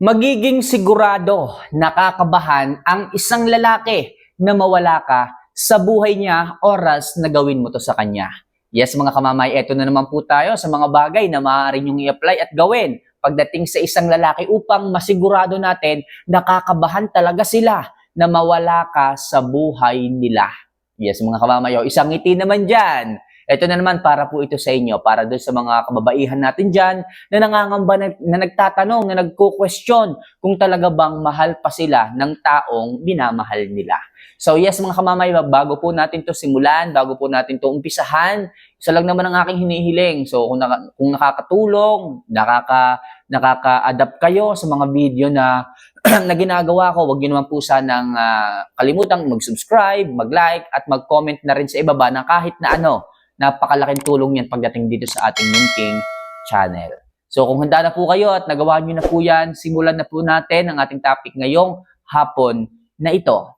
Magiging sigurado, nakakabahan ang isang lalaki na mawala ka sa buhay niya oras na gawin mo to sa kanya. Yes mga kamamay, eto na naman po tayo sa mga bagay na maaari niyong i-apply at gawin pagdating sa isang lalaki upang masigurado natin nakakabahan talaga sila na mawala ka sa buhay nila. Yes mga kamamay, isang ngiti naman dyan. Ito na naman para po ito sa inyo, para doon sa mga kababaihan natin dyan na nangangamba na nagtatanong, na nagko-question kung talaga bang mahal pa sila ng taong minamahal nila. So yes mga kamamay, bago po natin to simulan, bago po natin to umpisahan, isa lang naman ang aking hinihiling. So kung nakakatulong, nakaka-adapt kayo sa mga video na na ginagawa ko, huwag nyo naman po sanang kalimutang mag-subscribe, mag-like, at mag-comment na rin sa ibaba na kahit na ano, napakalaking tulong yan pagdating dito sa ating Nungking channel. So kung handa na po kayo at nagawa nyo na po yan, simulan na po natin ang ating topic ngayong hapon na ito.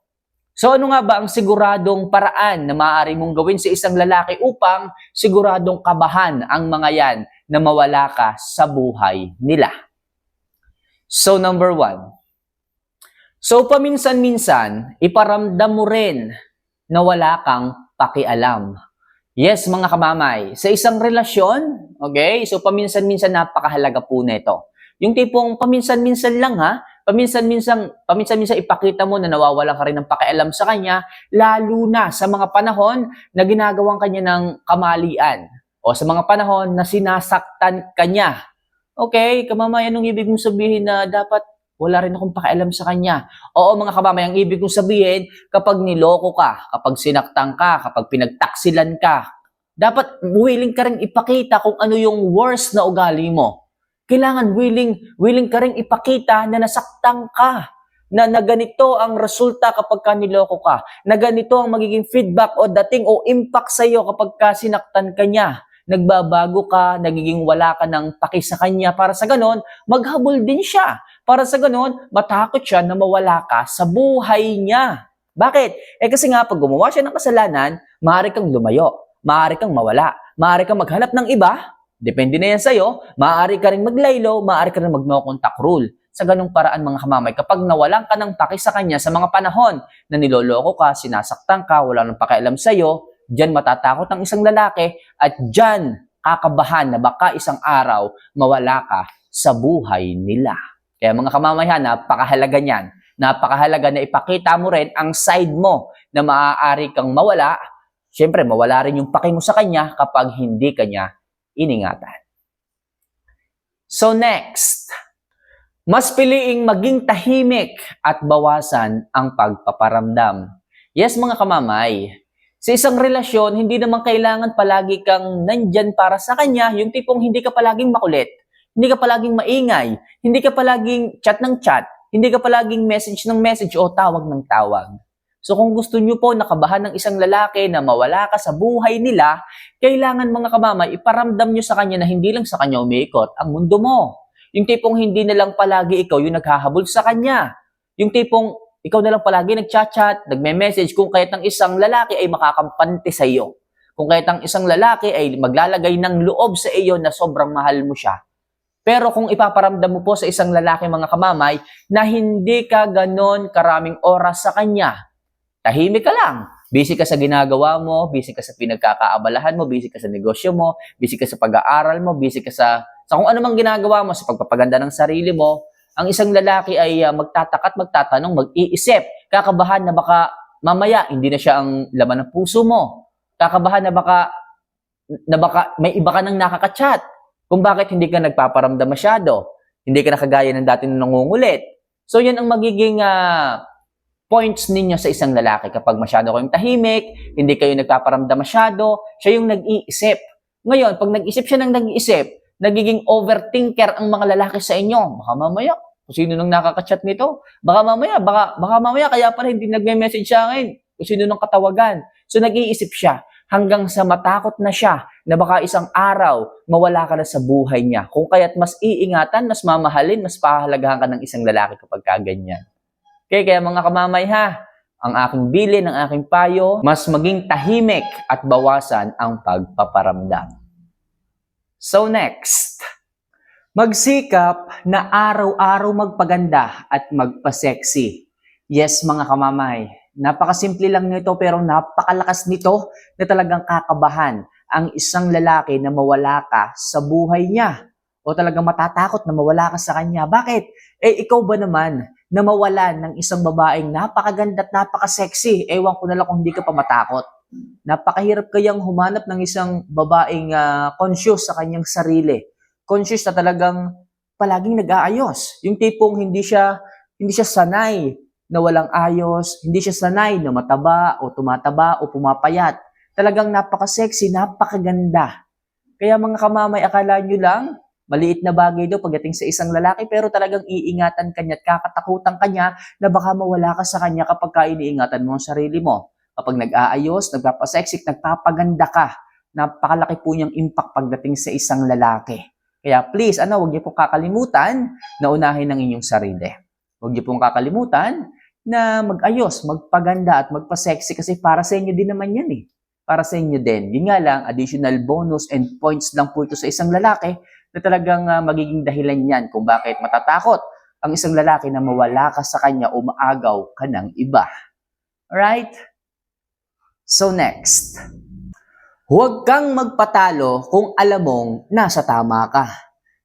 So ano nga ba ang siguradong paraan na maaari mong gawin sa isang lalaki upang siguradong kabahan ang mga yan na mawala ka sa buhay nila? So number 1. So paminsan-minsan, iparamdam mo rin na wala kang pakialam. Yes, mga kamamay, sa isang relasyon, okay, so paminsan-minsan napakahalaga po nito. Yung tipong paminsan-minsan lang paminsan-minsan ipakita mo na nawawala ka rin ng pakialam sa kanya, lalo na sa mga panahon na ginagawang kanya ng kamalian o sa mga panahon na sinasaktan kanya. Okay, kamamay, anong ibig mong sabihin na dapat wala rin akong pakialam sa kanya? Oo mga kamamay, ang ibig kong sabihin, kapag niloko ka, kapag sinaktan ka, kapag pinagtaksilan ka, dapat willing ka rin ipakita kung ano yung worst na ugali mo. Kailangan willing ka rin ipakita na nasaktan ka, na ganito ang resulta kapag ka niloko ka, na ganito ang magiging feedback o dating o impact sa iyo kapag ka sinaktan ka niya. Nagbabago ka, nagiging wala ka ng paki sa kanya, para sa ganon, maghabol din siya. Para sa ganon, matakot siya na mawala ka sa buhay niya. Bakit? Kasi nga, pag gumawa siya ng kasalanan, maaari kang lumayo, maaari kang mawala, maaari kang maghanap ng iba, depende na yan sa'yo, maaari ka rin maglaylo, maaari ka rin mag-no contact rule. Sa ganong paraan mga kamamay, kapag nawalan ka ng paki sa kanya sa mga panahon na niloloko ka, sinasaktan ka, wala nang pakialam sa'yo, diyan matatakot ang isang lalaki at diyan kakabahan na baka isang araw mawala ka sa buhay nila. Kaya mga kamamayan, napakahalaga niyan. Napakahalaga na ipakita mo rin ang side mo na maaari kang mawala. Siyempre, mawala rin yung paki mo sa kanya kapag hindi kanya iningatan. So next, mas piliing maging tahimik at bawasan ang pagpaparamdam. Yes mga kamamay, sa isang relasyon, hindi naman kailangan palagi kang nandyan para sa kanya, yung tipong hindi ka palaging makulit, hindi ka palaging maingay, hindi ka palaging chat ng chat, hindi ka palaging message ng message o tawag ng tawag. So kung gusto nyo po nakabahan ng isang lalaki na mawala ka sa buhay nila, kailangan mga kamamay, iparamdam nyo sa kanya na hindi lang sa kanya umiikot ang mundo mo. Yung tipong hindi na lang palagi ikaw yung naghahabol sa kanya. Yung tipong ikaw na lang palagi nagchat-chat, nagme-message, kung kahit ang isang lalaki ay makakampante sa iyo. Kung kahit ang isang lalaki ay maglalagay ng loob sa iyo na sobrang mahal mo siya. Pero kung ipaparamdam mo po sa isang lalaki mga kamamay na hindi ka ganon karaming oras sa kanya, tahimik ka lang, busy ka sa ginagawa mo, busy ka sa pinagkakaabalahan mo, busy ka sa negosyo mo, busy ka sa pag-aaral mo, busy ka sa kung ano mang ginagawa mo, sa pagpapaganda ng sarili mo, ang isang lalaki ay magtataka at magtatanong, mag-iisip, kakabahan na baka mamaya hindi na siya ang laman ng puso mo. Kakabahan na baka may iba ka nang nakaka-chat. Kung bakit hindi ka nagpaparamdam masyado, hindi ka nakagaya ng dati na nangungulit. So yan ang magiging points ninyo sa isang lalaki. Kapag masyado kayong tahimik, hindi kayo nagpaparamdam masyado, siya yung nag-iisip. Ngayon, pag nag-isip siya ng nag-iisip, nagiging overthinker ang mga lalaki sa inyo. Baka mamaya, kung sino nang nakaka-chat nito, baka mamaya, kaya pala hindi nagme-message sa akin, kung sino nang katawagan. So nag-iisip siya, hanggang sa matakot na siya, na baka isang araw, mawala ka na sa buhay niya. Kung kaya't mas iingatan, mas mamahalin, mas pahalagahan ka ng isang lalaki kapag kaganyan. Okay, kaya mga kamamay ang aking bilin, ang aking payo, mas maging tahimik at bawasan ang pagpaparamdam. So next, Magsikap na araw-araw magpaganda at magpa-sexy. Yes, mga kamamay, napakasimple lang nito pero napakalakas nito na talagang kakabahan ang isang lalaki na mawala ka sa buhay niya o talagang matatakot na mawala ka sa kanya. Bakit? Ikaw ba naman na mawalan ng isang babaeng napakaganda at napaka-sexy? Ewan ko na lang kung hindi ka pa matakot. Napakahirap kayang humanap ng isang babaeng conscious sa kanyang sarili, conscious na talagang palaging nag-aayos. Yung tipong hindi siya sanay na walang ayos, hindi siya sanay na mataba o tumataba o pumapayat. Talagang napaka-sexy, napakaganda. Kaya mga kamamay, akala nyo lang, maliit na bagay daw pagdating sa isang lalaki, pero talagang iingatan kanya at kakatakutan kanya na baka mawala ka sa kanya kapag iniingatan mo ang sarili mo. Kapag nag-aayos, nagpapasexy, nagpapaganda ka, napakalaki po niyang impact pagdating sa isang lalaki. Kaya please, huwag niyo pong kakalimutan na unahin ang inyong sarili. Huwag niyo pong kakalimutan na mag-ayos, magpaganda at magpa-sexy kasi para sa inyo din naman yan eh. Para sa inyo din. Yun nga lang, additional bonus and points lang po ito sa isang lalaki na talagang magiging dahilan yan kung bakit matatakot ang isang lalaki na mawala ka sa kanya o maagaw ka ng iba. Alright? So next. Huwag kang magpatalo kung alam mong nasa tama ka.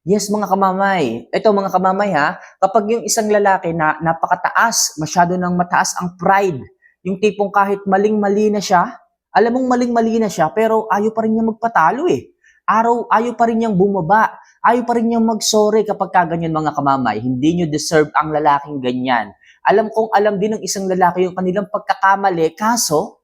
Yes, mga kamamay. Ito mga kamamay kapag yung isang lalaki na napakataas, masyado nang mataas ang pride, yung tipong kahit maling-mali na siya, alam mong maling-mali na siya, pero ayaw pa rin niya magpatalo eh. Ayaw pa rin niyang bumaba, ayaw pa rin niyang mag-sorry kapag kaganyan mga kamamay. Hindi niyo deserve ang lalaking ganyan. Alam kong alam din ng isang lalaki yung kanilang pagkakamali, kaso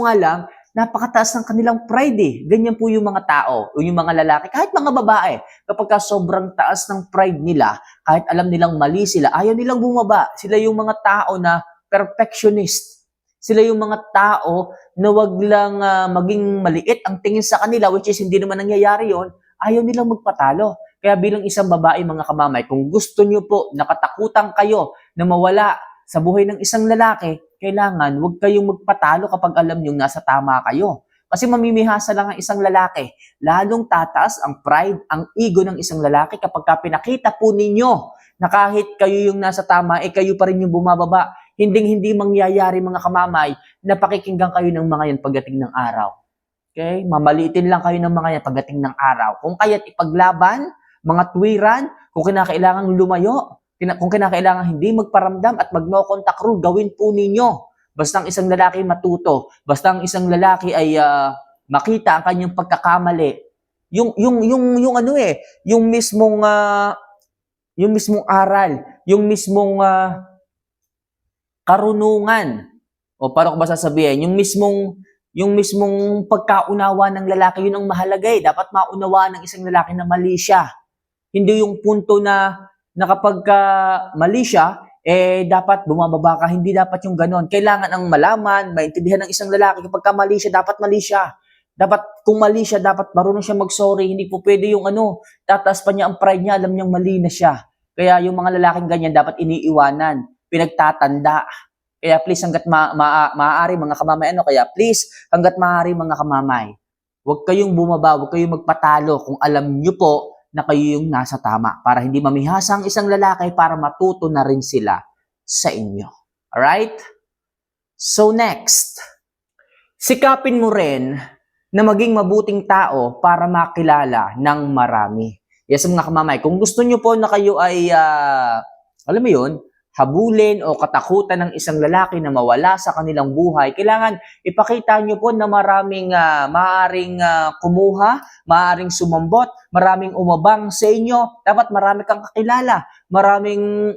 nga lang, napakataas ng kanilang pride eh. Ganyan po yung mga tao, o yung mga lalaki, kahit mga babae. Kapag sobrang taas ng pride nila, kahit alam nilang mali sila, ayaw nilang bumaba. Sila yung mga tao na perfectionist. Sila yung mga tao na wag lang maging maliit ang tingin sa kanila, which is hindi naman nangyayari yon. Ayaw nilang magpatalo. Kaya bilang isang babae, mga kamamay, kung gusto nyo po, nakatakutan kayo na mawala sa buhay ng isang lalaki, kailangan huwag kayong magpatalo kapag alam nyo nasa tama kayo. Kasi mamimihasa lang ang isang lalaki. Lalong tataas ang pride, ang ego ng isang lalaki kapag pinakita po ninyo na kahit kayo yung nasa tama, kayo pa rin yung bumababa. Hindi mangyayari mga kamamay na pakikinggan kayo ng mga yan pagdating ng araw. Okay? Mamaliitin lang kayo ng mga yan pagdating ng araw. Kung kaya't ipaglaban, mga tuwiran, kung kinakailangan lumayo, kung kinakailangan hindi magparamdam at mag-no contact rule, gawin po ninyo. Basta ang isang lalaki matuto, basta ang isang lalaki ay makita ang kanyang pagkakamali. Yung mismong aral, yung mismong karunungan. O paano ko ba sasabihin? Yung mismong pagkaunawa ng lalaki, yun ang mahalaga eh. Dapat maunawaan ng isang lalaki na mali siya. Hindi yung punto na kapag mali siya, dapat bumababa ka. Hindi dapat yung ganon. Kailangan ang malaman, maintindihan ng isang lalaki kapag mali siya, dapat mali siya. Dapat kung mali siya, dapat marunong siya mag-sorry. Hindi po pwede yung tataas pa niya ang pride niya, alam niyang mali na siya. Kaya yung mga lalaking ganyan, dapat iniiwanan, pinagtatanda. Kaya please, hanggat maaari mga kamamay, hanggat maaari mga kamamay, huwag kayong bumaba, huwag kayong magpatalo kung alam niyo po na kayo yung nasa tama para hindi mamihasa ang isang lalaki para matuto na rin sila sa inyo. Alright? So next, sikapin mo rin na maging mabuting tao para makilala ng marami. Yes, mga kamamay, kung gusto nyo po na kayo ay, alam mo yun, habulin o katakutan ng isang lalaki na mawala sa kanilang buhay, kailangan ipakita nyo po na maraming maaaring kumuha, maaaring sumambot, maraming umabang sa inyo. Dapat marami kang kakilala, maraming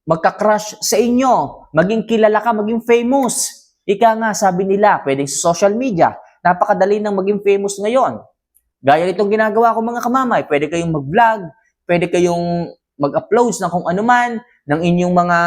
magka-crush sa inyo, maging kilala ka, maging famous. Ika nga, sabi nila, pwedeng sa social media, napakadali ng maging famous ngayon. Gaya nitong ginagawa ko mga kamamay, pwede kayong mag-vlog, pwede kayong mag-upload ng kung ano man, ng inyong mga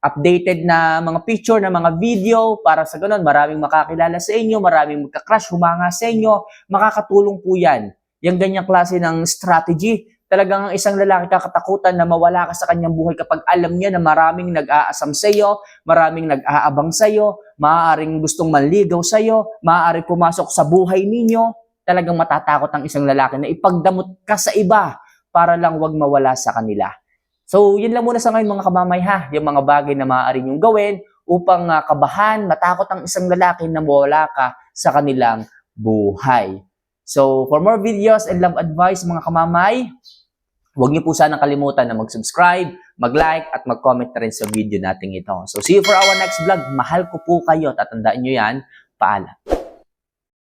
updated na mga picture, na mga video, para sa ganun, maraming makakilala sa inyo, maraming magka-crush, humanga sa inyo, makakatulong po yan. Yung ganyang klase ng strategy, talagang ang isang lalaki kakatakutan na mawala ka sa kanyang buhay kapag alam niya na maraming nag-aasam sa iyo, maraming nag-aabang sa iyo, maaaring gustong manligaw sa iyo, maaaring pumasok sa buhay ninyo, talagang matatakot ang isang lalaki na ipagdamot ka sa iba para lang wag mawala sa kanila. So, yun lang muna sa ngayon mga kamamay ha, yung mga bagay na maaari nyong gawin upang kabahan, matakot ang isang lalaki na mawala ka sa kanilang buhay. So, for more videos and love advice mga kamamay, huwag niyo po sanang kalimutan na mag-subscribe, mag-like at mag-comment na rin sa video natin ito. So, see you for our next vlog. Mahal ko po kayo. Tatandaan niyo yan. Paalam.